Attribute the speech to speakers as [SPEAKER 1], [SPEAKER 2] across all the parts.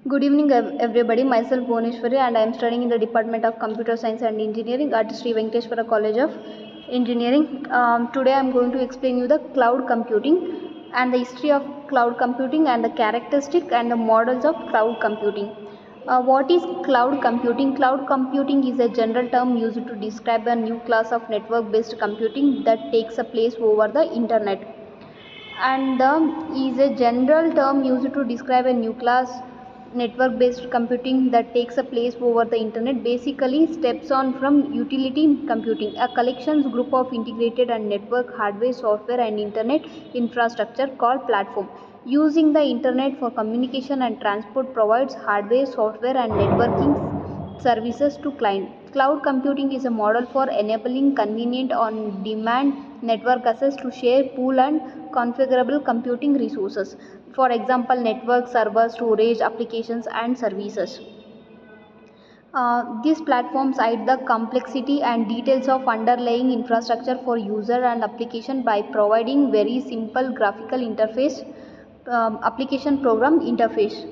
[SPEAKER 1] Good evening, everybody. Myself Bhuneshwari, and I am studying in the Department of Computer Science and Engineering at Sri Venkateswara College of Engineering. Today, I am going to explain you the cloud computing and the history of cloud computing and the characteristic and the models of cloud computing. What is cloud computing? Cloud computing is a general term used to describe a new class of network-based computing that takes a place over the internet, and is a general term used to describe a new class network based computing that takes a place over the internet. Basically steps on from utility computing, a collections group of integrated and network hardware, software and internet infrastructure called platform using the internet for communication and transport, provides hardware, software and networking services to client. Cloud computing is a model for enabling convenient on-demand network access to share, pool and configurable computing resources. For example, network, server, storage, applications and services. These platforms hide the complexity and details of underlying infrastructure for user and application by providing very simple graphical interface, application program interface.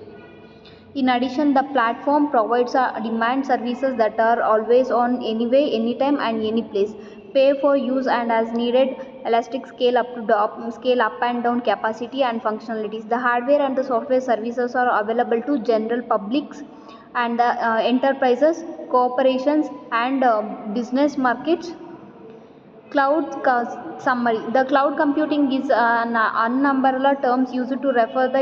[SPEAKER 1] In addition, the platform provides demand services that are always on anyway, anytime and any place. Pay for use and as needed, elastic scale up and down capacity and functionalities. The hardware and the software services are available to general publics and the enterprises, corporations and business markets. Summary. The cloud computing is an umbrella terms used to refer the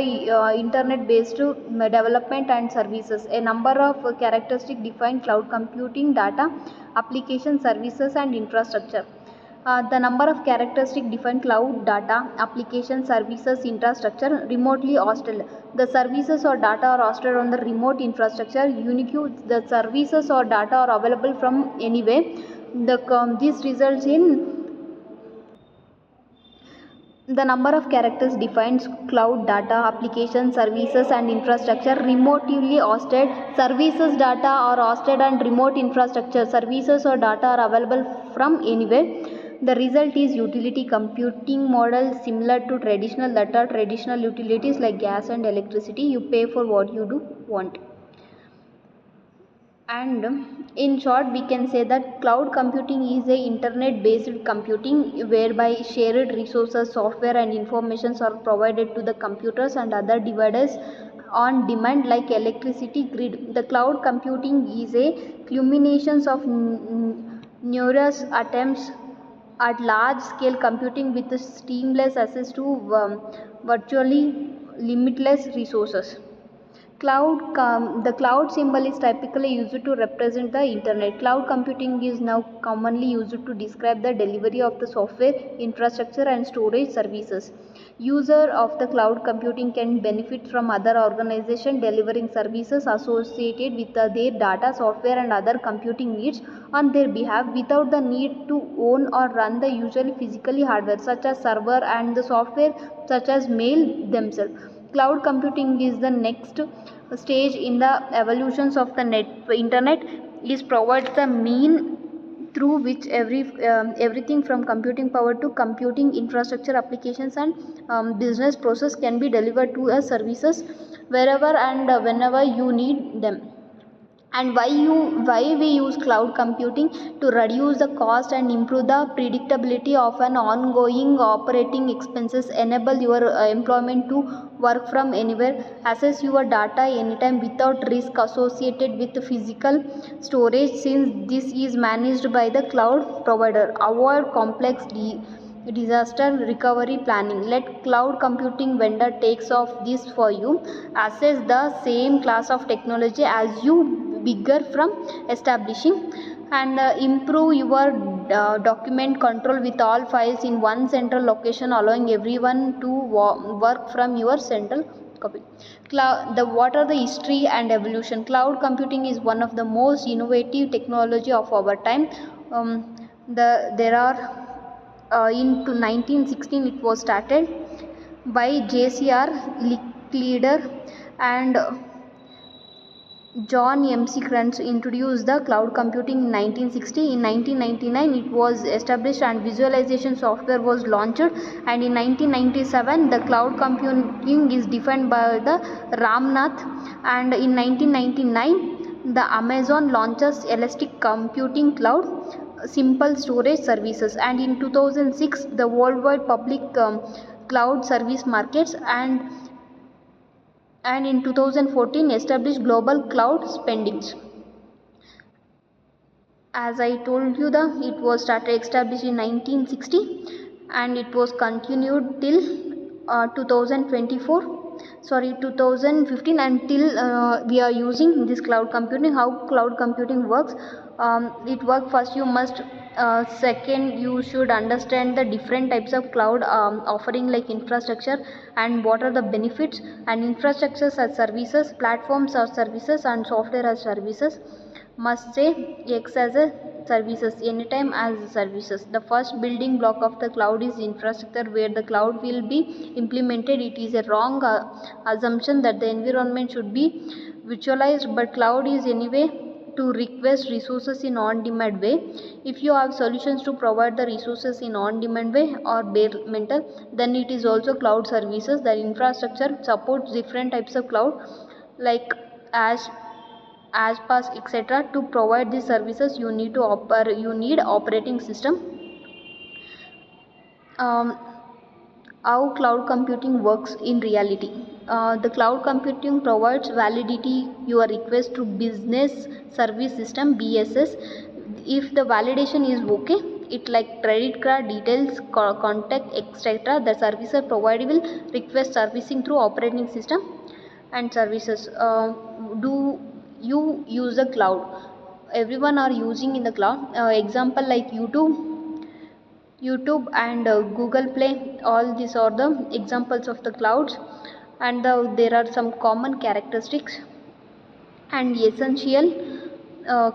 [SPEAKER 1] internet-based development and services. A number of characteristics define cloud computing: data, application, services, and infrastructure. The number of characteristics define cloud: data, application, services, infrastructure. Remotely hosted. The services or data are hosted on the remote infrastructure. Unique. The services or data are available from anywhere. This results in the number of characters defines cloud: data, application, services and infrastructure. Remotely hosted. Services, data are hosted and remote infrastructure. Services or data are available from anywhere. The result is utility computing model similar to traditional utilities like gas and electricity. You pay for what you do want. And in short, we can say that cloud computing is a internet based computing whereby shared resources, software and informations are provided to the computers and other devices on demand like electricity grid. The cloud computing is a culmination of numerous attempts at large scale computing with seamless access to virtually limitless resources. The cloud symbol is typically used to represent the internet. Cloud computing is now commonly used to describe the delivery of the software, infrastructure and storage services. User of the cloud computing can benefit from other organizations delivering services associated with their data, software and other computing needs on their behalf without the need to own or run the usually physically hardware such as server and the software such as mail themselves. Cloud computing is the next stage in the evolutions of the internet. Is provides the mean through which everything from computing power to computing infrastructure, applications and business process can be delivered to a services wherever and whenever you need them. And why we use cloud computing? To reduce the cost and improve the predictability of an ongoing operating expenses, enable your employment to work from anywhere, access your data anytime without risk associated with physical storage since this is managed by the cloud provider, avoid complex disaster recovery planning. Let cloud computing vendor takes off this for you. Assess the same class of technology as you bigger from establishing and improve your document control with all files in one central location, allowing everyone to work from your central copy. What are the history and evolution? Cloud computing is one of the most innovative technology of our time. There are in 1916 it was started by JCR Licklider and John M.C. Crunch introduced the cloud computing in 1960. In 1999, it was established and visualization software was launched. And in 1997, the cloud computing is defined by the Ramnath. And in 1999, the Amazon launches Elastic Computing Cloud, simple storage services. And in 2006, the worldwide public cloud service markets and in 2014 established global cloud spendings. As I told you, it was established in 1960 and it was continued till 2015 until we are using this cloud computing. How cloud computing works? It works, first you must second you should understand the different types of cloud offering, like infrastructure and what are the benefits, and infrastructures as services, platforms as services, and software as services. Must say X as a services, anytime as services. The first building block of the cloud is infrastructure, where the cloud will be implemented. It is a wrong assumption that the environment should be virtualized, but cloud is anyway to request resources in on-demand way. If you have solutions to provide the resources in on-demand way or bare metal, then it is also cloud services. The infrastructure supports different types of cloud like ASPAS, etc. To provide these services, you need operating system. How cloud computing works in reality. The cloud computing provides validity your request to business service system, BSS. If the validation is okay, it like credit card details, contact, etc. The services provided will request servicing through operating system and services. Do you use the cloud? Everyone are using in the cloud. Example like YouTube and Google Play, all these are the examples of the clouds. And there are some common characteristics and essential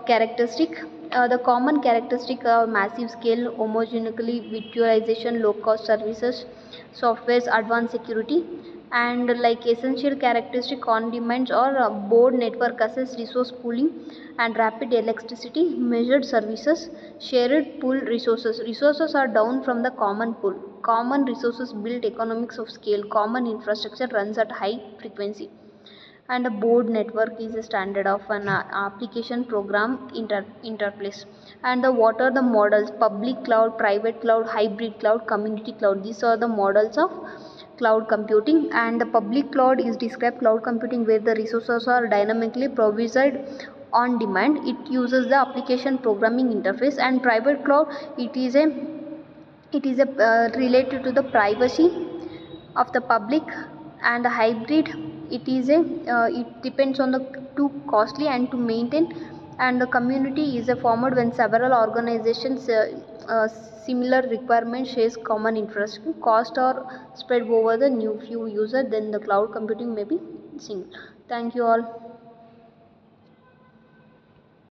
[SPEAKER 1] characteristic. The common characteristic are massive scale, homogeneously virtualization, low cost services, software's advanced security, and like essential characteristic on demands or board network access, resource pooling and rapid electricity, measured services, shared pool resources. Resources are down from the common pool. Common resources build economics of scale. Common infrastructure runs at high frequency. And a board network is a standard of an application program interplace. And what are the models? Public cloud, private cloud, hybrid cloud, community cloud. These are the models of cloud computing. And the public cloud is described cloud computing where the resources are dynamically provisioned on demand. It uses the application programming interface. And private cloud, it is a related to the privacy of the public. And the hybrid, it depends on the too costly and to maintain. And the community is formed when several organizations similar requirements shares common infrastructure. Cost are spread over the new few users, then the cloud computing may be single. Thank you all.